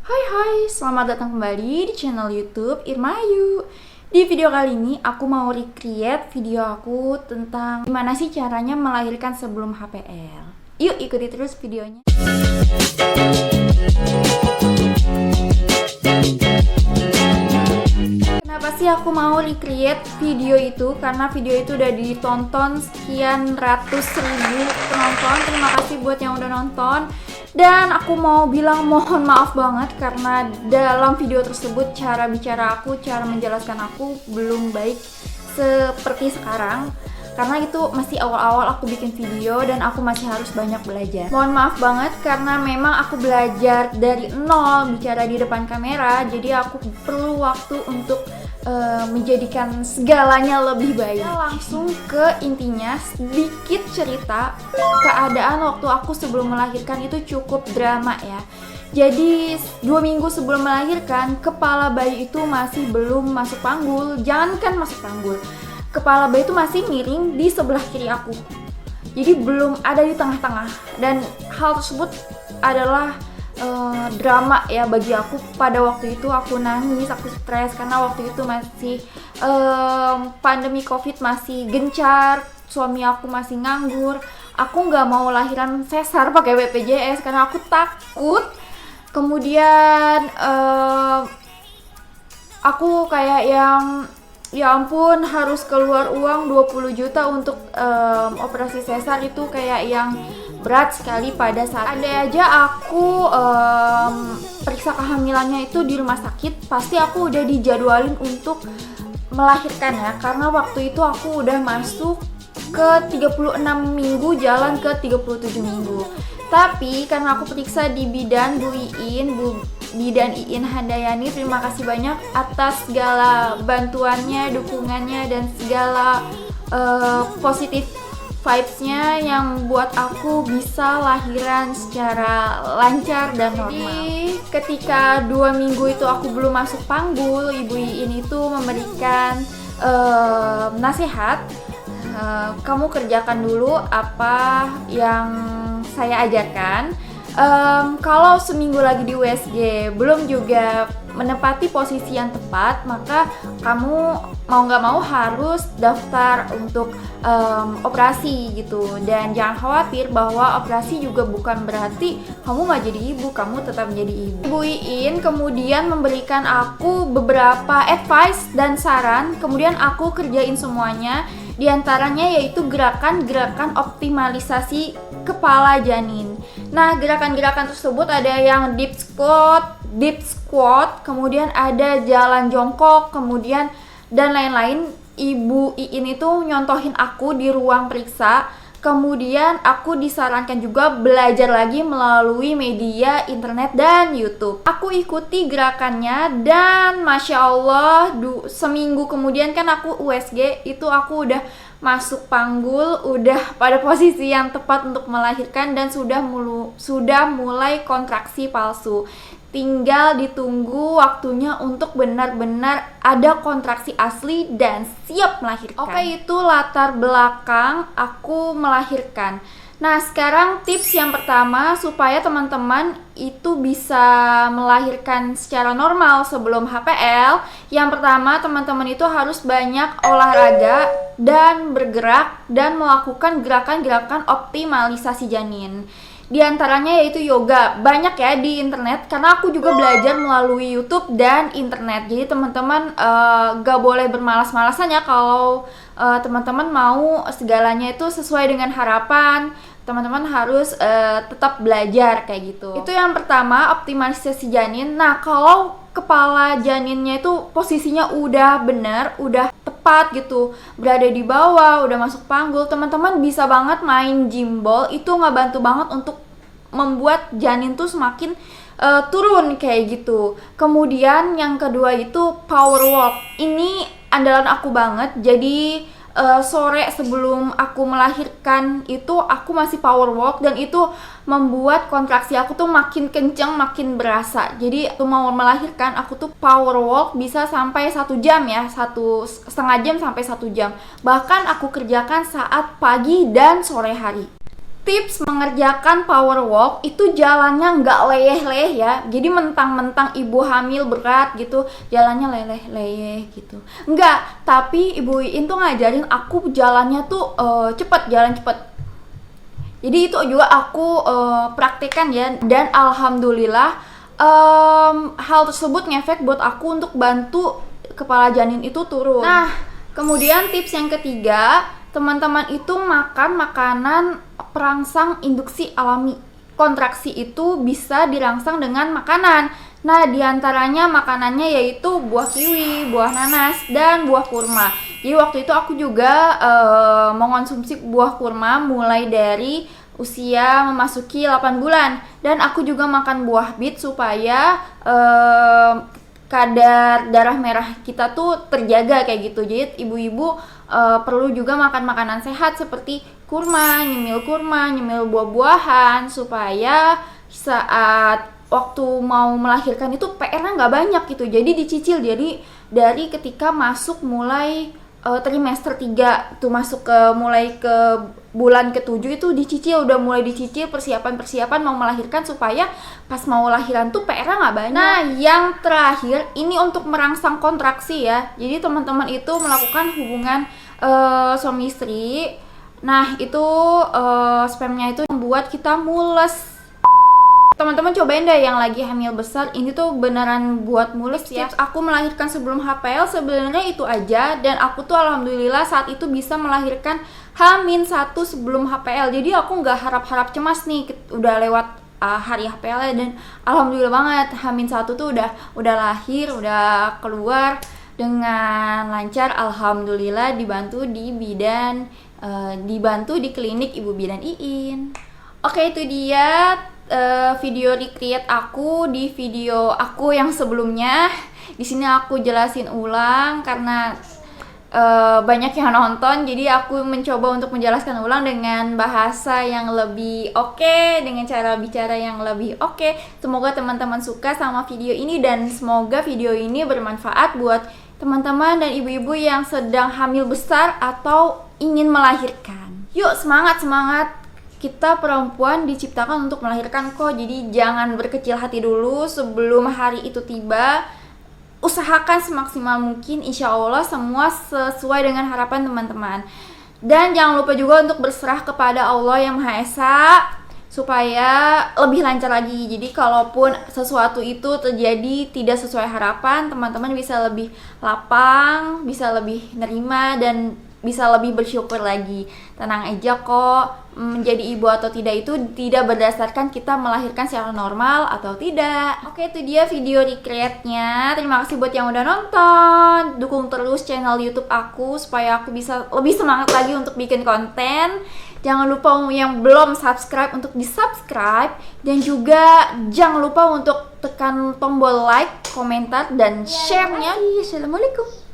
Hai hai, selamat datang kembali di channel YouTube Irma Ayu. Di video kali ini aku mau recreate video aku tentang gimana sih caranya melahirkan sebelum HPL. Yuk ikuti terus videonya. Kenapa sih aku mau recreate video itu? Karena video itu udah ditonton sekian ratus ribu penonton. Terima kasih buat yang udah nonton. Dan aku mau bilang mohon maaf banget karena dalam video tersebut cara bicara aku, cara menjelaskan aku belum baik seperti sekarang. Karena itu masih awal-awal aku bikin video dan aku masih harus banyak belajar. Mohon maaf banget karena memang aku belajar dari nol bicara di depan kamera. Jadi aku perlu waktu untuk menjadikan segalanya lebih baik. Langsung ke intinya, sedikit cerita keadaan waktu aku sebelum melahirkan itu cukup drama ya. Jadi 2 minggu sebelum melahirkan, kepala bayi itu masih belum masuk panggul. Jangankan masuk panggul, kepala bayi itu masih miring di sebelah kiri aku. Jadi belum ada di tengah-tengah. Dan hal tersebut adalah drama ya bagi aku. Pada waktu itu aku nangis, aku stres karena waktu itu masih pandemi COVID masih gencar, suami aku masih nganggur. Aku nggak mau lahiran sesar pakai BPJS karena aku takut. Kemudian aku kayak yang ya ampun harus keluar uang 20 juta untuk operasi sesar, itu kayak yang berat sekali pada saat ada aja aku periksa kehamilannya itu di rumah sakit, pasti aku udah dijadwalin untuk melahirkan ya, karena waktu itu aku udah masuk ke 36 minggu jalan ke 37 minggu. Tapi karena aku periksa di bidan Bidan Iin Handayani, terima kasih banyak atas segala bantuannya, dukungannya, dan segala positif vibes-nya yang buat aku bisa lahiran secara lancar dan normal. Jadi ketika 2 minggu itu aku belum masuk panggul, Ibu Iin itu memberikan nasihat, kamu kerjakan dulu apa yang saya ajarkan. Kalau seminggu lagi di USG belum juga menepati posisi yang tepat, maka kamu mau nggak mau harus daftar untuk operasi gitu. Dan jangan khawatir bahwa operasi juga bukan berarti kamu nggak jadi ibu, kamu tetap menjadi ibu. Ibu Iin kemudian memberikan aku beberapa advice dan saran, kemudian aku kerjain semuanya. Di antaranya yaitu gerakan-gerakan optimalisasi kepala janin. Nah, gerakan-gerakan tersebut ada yang deep squat, kemudian ada jalan jongkok, kemudian dan lain-lain. Ibu Iin itu nyontohin aku di ruang periksa. Kemudian aku disarankan juga belajar lagi melalui media internet dan YouTube. Aku ikuti gerakannya dan Masya Allah seminggu kemudian kan aku USG, itu aku udah masuk panggul, udah pada posisi yang tepat untuk melahirkan dan sudah mulai kontraksi palsu. Tinggal ditunggu waktunya untuk benar-benar ada kontraksi asli dan siap melahirkan. Oke, itu latar belakang aku melahirkan. Nah, sekarang tips yang pertama supaya teman-teman itu bisa melahirkan secara normal sebelum HPL. Yang pertama, teman-teman itu harus banyak olahraga dan bergerak dan melakukan gerakan-gerakan optimalisasi janin. Di antaranya yaitu yoga. Banyak ya di internet, karena aku juga belajar melalui YouTube dan internet. Jadi teman-teman gak boleh bermalas-malasan ya kalau teman-teman mau segalanya itu sesuai dengan harapan. Teman-teman harus tetap belajar kayak gitu. Itu yang pertama, optimalisasi janin. Nah, kalau kepala janinnya itu posisinya udah bener, udah tepat gitu, berada di bawah, udah masuk panggul, teman-teman bisa banget main gym ball. Itu ngebantu banget untuk membuat janin tuh semakin turun kayak gitu. Kemudian yang kedua itu power walk. Ini andalan aku banget. Jadi sore sebelum aku melahirkan itu aku masih power walk, dan itu membuat kontraksi aku tuh makin kenceng, makin berasa. Jadi aku mau melahirkan, aku tuh power walk bisa sampai 1 jam ya, 1,5 jam sampai 1 jam. Bahkan aku kerjakan saat pagi dan sore hari. tips mengerjakan power walk itu jalannya nggak leyeh-leyeh ya. Jadi mentang-mentang ibu hamil berat gitu, jalannya leleh-leyeh gitu. Enggak, tapi Ibu Iin tuh ngajarin aku jalannya tuh jalan cepet. Jadi itu juga aku praktekkan ya, dan alhamdulillah hal tersebut ngefek buat aku untuk bantu kepala janin itu turun. Nah, kemudian tips yang ketiga, teman-teman itu makan makanan perangsang induksi alami. Kontraksi itu bisa dirangsang dengan makanan. Nah, diantaranya makanannya yaitu buah kiwi, buah nanas, dan buah kurma. Jadi waktu itu aku juga mengonsumsi buah kurma mulai dari usia memasuki 8 bulan. Dan aku juga makan buah bit supaya kadar darah merah kita tuh terjaga kayak gitu. Jadi ibu-ibu perlu juga makan makanan sehat seperti kurma, nyemil buah-buahan supaya saat waktu mau melahirkan itu PR-nya nggak banyak gitu. Jadi dicicil. Jadi dari ketika masuk mulai trimester 3 tuh masuk ke mulai ke bulan ke-7 itu udah mulai dicicil persiapan mau melahirkan supaya pas mau lahiran tuh PR-nya nggak banyak. Nah, yang terakhir ini untuk merangsang kontraksi ya. Jadi teman-teman itu melakukan hubungan suami istri. Nah, itu spermnya itu membuat kita mules. Teman-teman cobain deh yang lagi hamil besar, ini tuh beneran buat mules ya. Tips aku melahirkan sebelum HPL sebenarnya itu aja, dan aku tuh alhamdulillah saat itu bisa melahirkan H-1 sebelum HPL. Jadi aku nggak harap-harap cemas nih, udah lewat hari HPL dan alhamdulillah banget H-1 tuh udah lahir, udah keluar dengan lancar, alhamdulillah dibantu di bidan, dibantu di klinik Ibu Bidan Iin. Oke, itu dia video recreate aku di video aku yang sebelumnya. Di sini aku jelasin ulang karena banyak yang nonton, jadi aku mencoba untuk menjelaskan ulang dengan bahasa yang lebih oke, dengan cara bicara yang lebih oke. Semoga teman-teman suka sama video ini dan semoga video ini bermanfaat buat teman-teman dan ibu-ibu yang sedang hamil besar atau ingin melahirkan. Yuk, semangat! Kita perempuan diciptakan untuk melahirkan kok, jadi jangan berkecil hati dulu sebelum hari itu tiba. Usahakan semaksimal mungkin, insya Allah semua sesuai dengan harapan teman-teman. Dan jangan lupa juga untuk berserah kepada Allah yang Maha Esa supaya lebih lancar lagi. Jadi kalaupun sesuatu itu terjadi tidak sesuai harapan, teman-teman bisa lebih lapang, bisa lebih nerima, dan bisa lebih bersyukur lagi. Tenang aja kok, menjadi ibu atau tidak itu tidak berdasarkan kita melahirkan secara normal atau tidak. Oke, itu dia video recreate-nya. Terima kasih buat yang udah nonton. Dukung terus channel YouTube aku supaya aku bisa lebih semangat lagi untuk bikin konten. Jangan lupa yang belum subscribe untuk di-subscribe, dan juga jangan lupa untuk tekan tombol like, komentar, dan share-nya. Assalamualaikum.